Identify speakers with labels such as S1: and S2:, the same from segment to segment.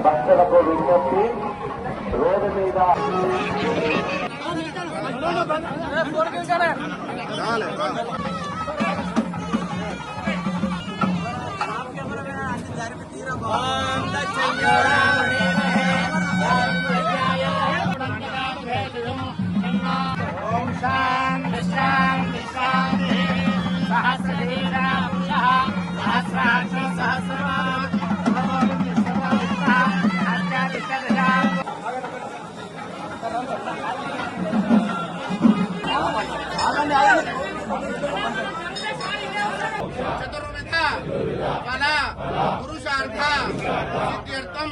S1: భక్తులకు విజ్ఞప్తి, రోడ్డు మీద
S2: చతుర్విధ ఫల పురుషార్థ సిద్ధ్యర్థం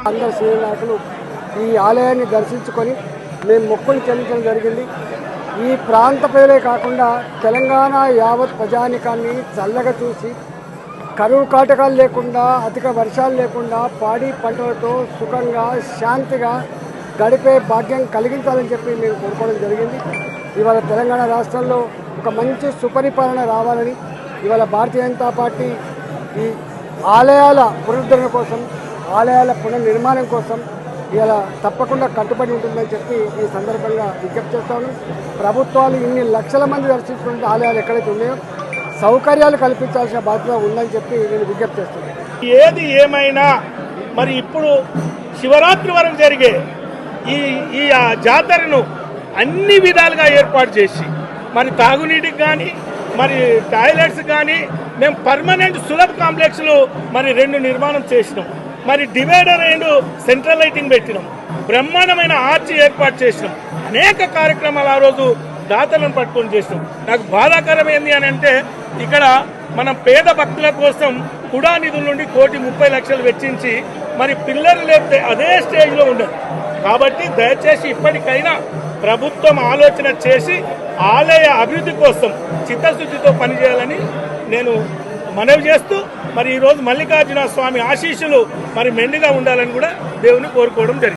S3: అందరు సీనియర్ నాయకులు ఈ ఆలయాన్ని దర్శించుకొని మేము మొక్కులు చెల్లించడం జరిగింది. ఈ ప్రాంత ప్రజలే కాకుండా తెలంగాణ యావత్ ప్రజానికాన్ని చల్లగా చూసి కరువు కాటకాలు లేకుండా, అధిక వర్షాలు లేకుండా పాడి పంటలతో సుఖంగా శాంతిగా గడిపే భాగ్యం కలిగించాలని చెప్పి మేము కోరుకోవడం జరిగింది. ఇవాళ తెలంగాణ రాష్ట్రంలో ఒక మంచి సుపరిపాలన రావాలని, ఇవాళ భారతీయ జనతా పార్టీ ఈ ఆలయాల పునరుద్ధరణ కోసం, ఆలయాల పునర్నిర్మాణం కోసం ఇలా తప్పకుండా కట్టుబడి ఉంటుందని చెప్పి ఈ సందర్భంగా విజ్ఞప్తి చేస్తాను. ప్రభుత్వాలు ఇన్ని లక్షల మంది దర్శించుకునే ఆలయాలు ఎక్కడైతే ఉన్నాయో సౌకర్యాలు కల్పించాల్సిన బాధ్యత ఉందని చెప్పి నేను విజ్ఞప్తి చేస్తున్నాను.
S4: ఏది ఏమైనా మరి ఇప్పుడు శివరాత్రి వరకు జరిగే ఈ జాతరను అన్ని విధాలుగా ఏర్పాటు చేసి మరి తాగునీటికి కానీ, మరి టాయిలెట్స్ కానీ మేము పర్మనెంట్ సులభ్ కాంప్లెక్స్లు మరి 2 నిర్మాణం చేసినాం. మరి డివైడర్ అండ్ సెంట్రల్ లైటింగ్ పెట్టినాం. బ్రహ్మాండమైన ఆర్చి ఏర్పాటు చేసినాం. అనేక కార్యక్రమాలు ఆ రోజు దాతలను పట్టుకొని చేసినాం. నాకు బాధాకరం ఏంది అని అంటే, ఇక్కడ మనం పేద భక్తుల కోసం కుడా నిధుల నుండి 1,30,00,000 వెచ్చించి మరి పిల్లలు లేపితే అదే స్టేజ్లో ఉండదు. కాబట్టి దయచేసి ఇప్పటికైనా ప్రభుత్వం ఆలోచన చేసి ఆలయ అభివృద్ధి కోసం చిత్తశుద్ధితో పనిచేయాలని నేను మనవి చేస్తూ, మరి ఈరోజు మల్లికార్జున స్వామి ఆశీస్సులు మరి మెండుగా ఉండాలని కూడా దేవుని కోరుకోవడం జరిగింది.